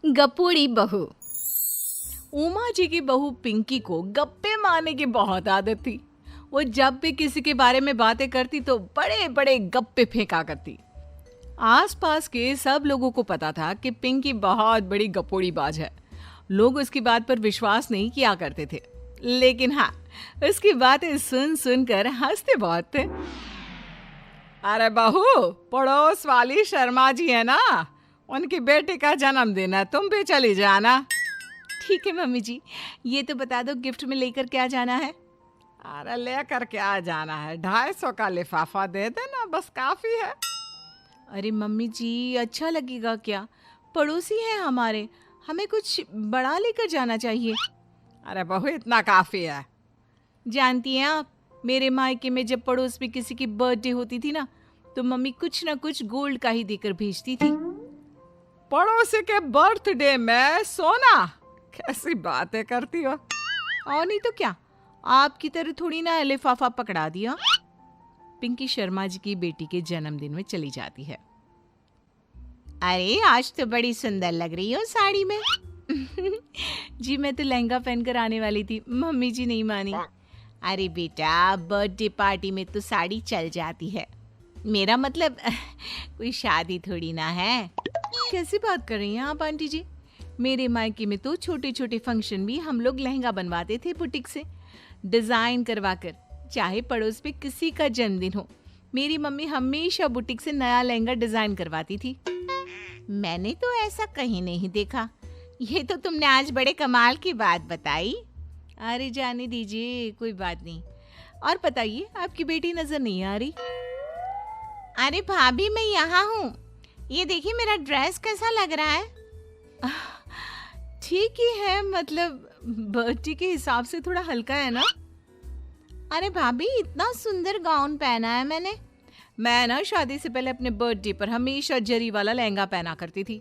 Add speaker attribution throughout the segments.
Speaker 1: गपोड़ी बहू। उमा जी की बहू पिंकी को गप्पे मारने की बहुत आदत थी। वो जब भी किसी के बारे में बातें करती तो बड़े बड़े गप्पे फेंका करती। आसपास के सब लोगों को पता था कि पिंकी बहुत बड़ी गपोड़ी बाज है। लोग उसकी बात पर विश्वास नहीं किया करते थे, लेकिन हाँ, उसकी बातें सुन सुनकर हंसते बहुत थे। अरे बहू, पड़ोस वाली शर्मा जी है ना, उनकी बेटी का जन्मदिन है, तुम भी चली जाना। ठीक है मम्मी जी, ये तो बता दो गिफ्ट में लेकर क्या जाना है। अरे लेकर क्या जाना है, 250 का लिफाफा दे देना, बस काफी है। अरे मम्मी जी, अच्छा लगेगा क्या? पड़ोसी हैं हमारे, हमें कुछ बड़ा लेकर जाना चाहिए। अरे बहू, इतना काफी है। जानती हैं आप, मेरे मायके में जब पड़ोस में किसी की बर्थडे होती थी ना, तो मम्मी कुछ ना कुछ गोल्ड का ही देकर भेजती थी। पड़ोसी के बर्थडे में सोना? कैसी बातें करती हो। और नहीं तो क्या, आपकी तरह थोड़ी ना लिफाफा पकड़ा दिया। पिंकी शर्मा जी की बेटी के जन्मदिन में चली जाती है। अरे आज तो बड़ी सुंदर लग रही हो साड़ी में। जी मैं तो लहंगा पहनकर आने वाली थी, मम्मी जी नहीं मानी। अरे बेटा, बर्थडे पार्टी में तो साड़ी चल जाती है, मेरा मतलब कोई शादी थोड़ी ना है। कैसी बात कर रही हैं आप आंटी जी? मेरे मायके में तो छोटे छोटे फंक्शन भी हम लोग लहंगा बनवाते थे बुटीक से, डिजाइन करवा कर। चाहे पड़ोस में किसी का जन्मदिन हो, मेरी मम्मी हमेशा बुटीक से नया लहंगा डिजाइन करवाती थी। मैंने तो ऐसा कहीं नहीं देखा, ये तो तुमने आज बड़े कमाल की बात बताई। अरे जाने दीजिए, कोई बात नहीं। और बताइए, आपकी बेटी नजर नहीं आ रही? अरे भाभी, मैं यहाँ हूँ, ये देखिए मेरा ड्रेस कैसा लग रहा है। ठीक ही है, मतलब बर्थडे के हिसाब से थोड़ा हल्का है ना। अरे भाभी, इतना सुंदर गाउन पहना है मैंने। मैं ना शादी से पहले अपने बर्थडे पर हमेशा जरी वाला लहंगा पहना करती थी,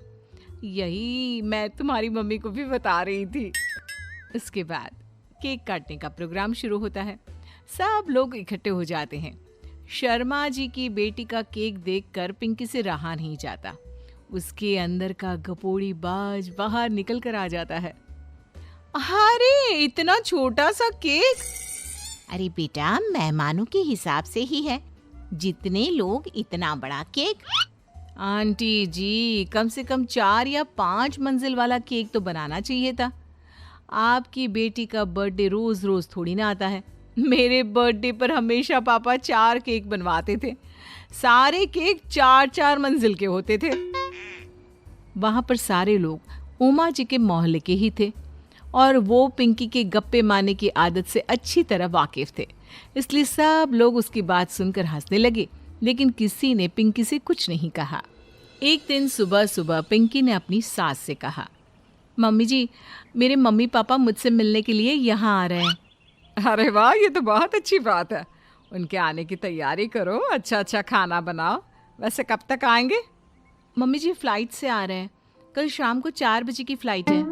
Speaker 1: यही मैं तुम्हारी मम्मी को भी बता रही थी। इसके बाद केक काटने का प्रोग्राम शुरू होता है। सब लोग इकट्ठे हो जाते हैं। शर्मा जी की बेटी का केक देखकर पिंकी से रहा नहीं जाता। उसके अंदर का गपोड़ी बाज बाहर निकल कर आ जाता है। अरे इतना छोटा सा केक! अरे बेटा, मेहमानों के हिसाब से ही है, जितने लोग इतना बड़ा केक। आंटी जी, कम से कम 4 या 5 मंजिल वाला केक तो बनाना चाहिए था। आपकी बेटी का बर्थडे रोज रोज थोड़ी ना आता है। मेरे बर्थडे पर हमेशा पापा 4 केक बनवाते थे, सारे केक 4-4 मंजिल के होते थे। वहां पर सारे लोग उमा जी के मोहल्ले के ही थे और वो पिंकी के गप्पे मारने की आदत से अच्छी तरह वाकिफ थे, इसलिए सब लोग उसकी बात सुनकर हंसने लगे, लेकिन किसी ने पिंकी से कुछ नहीं कहा। एक दिन सुबह सुबह पिंकी ने अपनी सास से कहा, मम्मी जी, मेरे मम्मी पापा मुझसे मिलने के लिए यहाँ आ रहे हैं। अरे वाह, ये तो बहुत अच्छी बात है। उनके आने की तैयारी करो, अच्छा अच्छा खाना बनाओ। वैसे कब तक आएंगे? मम्मी जी फ्लाइट से आ रहे हैं, कल शाम को 4 बजे की फ्लाइट है।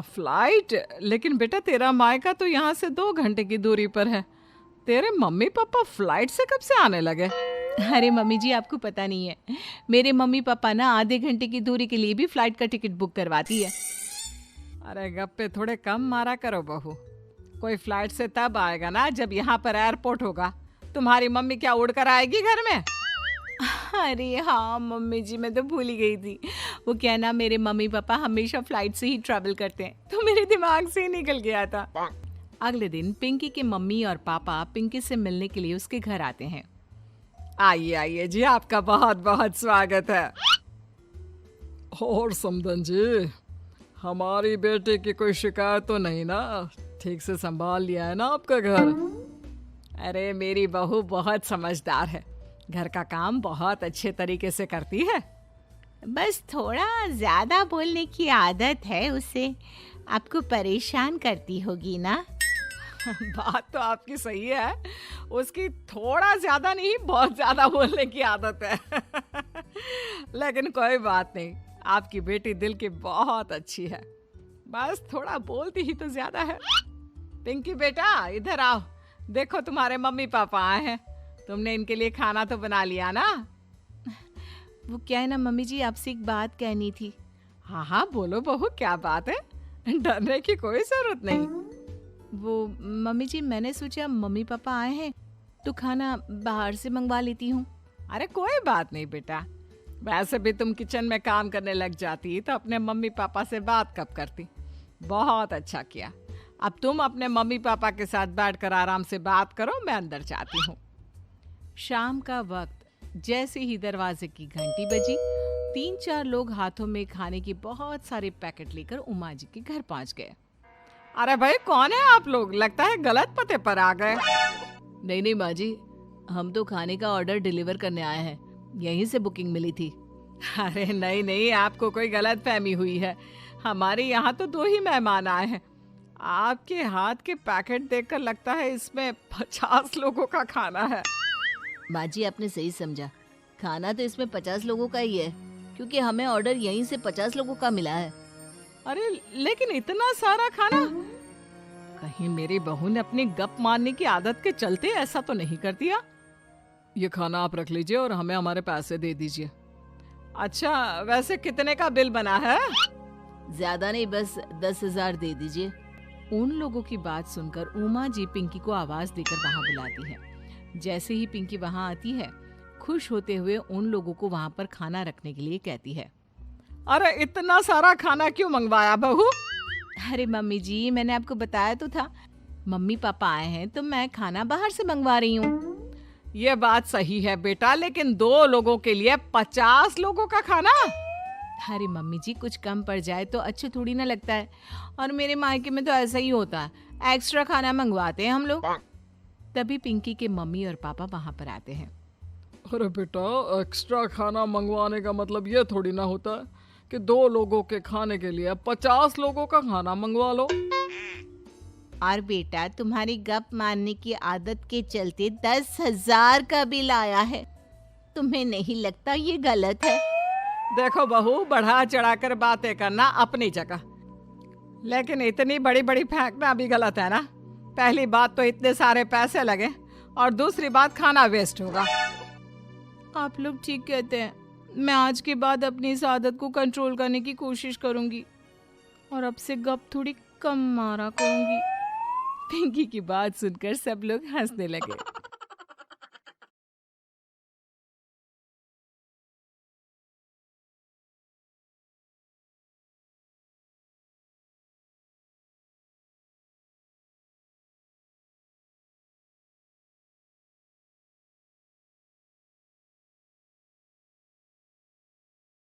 Speaker 1: फ्लाइट? लेकिन बेटा, तेरा मायका तो यहाँ से 2 घंटे की दूरी पर है। तेरे मम्मी पापा फ्लाइट से कब से आने लगे? अरे मम्मी जी, आपको पता नहीं है, मेरे मम्मी पापा ना आधे घंटे की दूरी के लिए भी फ्लाइट का टिकट बुक करवाती है। अरे गप्पे थोड़े कम मारा करो बहू, कोई फ्लाइट से तब आएगा ना जब यहाँ पर एयरपोर्ट होगा। तुम्हारी मम्मी क्या उड़कर आएगी घर में? अरे हाँ मम्मी जी, मैं तो भूल ही गई थी। वो क्या ना, मेरे मम्मी पापा हमेशा फ्लाइट से ही ट्रैवल करते हैं, तो मेरे दिमाग से ही निकल गया था। अगले दिन पिंकी के मम्मी और पापा पिंकी से मिलने के लिए उसके घर आते हैं। आइए आइए जी, आपका बहुत बहुत स्वागत है। और समदन जी, हमारी बेटे की कोई शिकायत तो नहीं ना? ठीक से संभाल लिया है ना आपका घर? अरे मेरी बहू बहुत समझदार है, घर का काम बहुत अच्छे तरीके से करती है। बस थोड़ा ज्यादा बोलने की आदत है उसे, आपको परेशान करती होगी ना। बात तो आपकी सही है, उसकी थोड़ा ज्यादा नहीं बहुत ज्यादा बोलने की आदत है। लेकिन कोई बात नहीं, आपकी बेटी दिल की बहुत अच्छी है, बस थोड़ा बोलती ही तो ज्यादा है। पिंकी बेटा, इधर आओ, देखो तुम्हारे मम्मी पापा आए हैं, तुमने इनके लिए खाना तो बना लिया ना? वो क्या है ना मम्मी जी, आपसे एक बात कहनी थी। हाँ हाँ बोलो बहू, क्या बात है, डरने की कोई जरूरत नहीं। वो मम्मी जी, मैंने सोचा मम्मी पापा आए हैं तो खाना बाहर से मंगवा लेती हूँ। अरे कोई बात नहीं बेटा, वैसे भी तुम किचन में काम करने लग जाती तो अपने मम्मी पापा से बात कब करती। बहुत अच्छा किया। अब तुम अपने मम्मी पापा के साथ बैठकर आराम से बात करो, मैं अंदर जाती हूँ। शाम का वक्त, जैसे ही दरवाजे की घंटी बजी, 3-4 लोग हाथों में खाने के बहुत सारे पैकेट लेकर उमा जी के घर पहुंच गए। अरे भाई कौन है आप लोग, लगता है गलत पते पर आ गए। नहीं नहीं माँ जी, हम तो खाने का ऑर्डर डिलीवर करने आए हैं, यहीं से बुकिंग मिली थी। अरे नहीं नहीं, आपको कोई गलत फहमी हुई है, हमारे यहाँ तो 2 ही मेहमान आए हैं। आपके हाथ के पैकेट देखकर लगता है इसमें 50 लोगों का खाना है।
Speaker 2: माँ जी आपने सही समझा, खाना तो इसमें 50 लोगों का ही है, क्योंकि हमें ऑर्डर यहीं से 50 लोगों का मिला है।
Speaker 1: अरे लेकिन इतना सारा खाना, कहीं मेरी बहू ने अपनी गप मारने की आदत के चलते ऐसा तो नहीं कर दिया। ये खाना आप रख लीजिए और हमें हमारे पैसे दे दीजिए। अच्छा वैसे कितने का बिल बना है?
Speaker 2: ज्यादा नहीं, बस 10,000 दे दीजिए।
Speaker 1: उन लोगों की बात सुनकर उमा जी पिंकी को आवाज देकर वहां बुलाती है। जैसे ही पिंकी वहां आती है, खुश होते हुए उन लोगों को वहां पर खाना रखने के लिए कहती है। अरे इतना सारा खाना क्यों मंगवाया बहू? अरे मम्मी जी, मैंने आपको बताया तो था, मम्मी पापा आए हैं तो मैं खाना बाहर से मंगवा रही हूँ। ये बात सही है बेटा, लेकिन 2 लोगों के लिए 50 लोगों का खाना? अरे मम्मी जी, कुछ कम पड़ जाए तो अच्छा थोड़ी ना लगता है, और मेरे मायके में तो ऐसा ही होता है, एक्स्ट्रा खाना मंगवाते हैं हम लोग। तभी पिंकी के मम्मी और पापा वहां पर आते हैं।
Speaker 3: अरे बेटा, एक्स्ट्रा खाना मंगवाने का मतलब ये थोड़ी ना होता है कि 2 लोगों के खाने के लिए 50 लोगों का खाना मंगवा लो।
Speaker 2: और बेटा, तुम्हारी गप मारने की आदत के चलते 10,000 का बिल आया है, तुम्हें नहीं लगता ये गलत है?
Speaker 1: देखो बहू, बढ़ा चढ़ाकर बातें करना अपनी जगह, लेकिन इतनी बड़ी बड़ी फेंकना भी गलत है ना। पहली बात तो इतने सारे पैसे लगे, और दूसरी बात खाना वेस्ट होगा। आप लोग ठीक कहते हैं, मैं आज के बाद अपनी इस आदत को कंट्रोल करने की कोशिश करूंगी और अब से गप थोड़ी कम मारा करूंगी। पिंकी की बात सुनकर सब लोग हंसने लगे।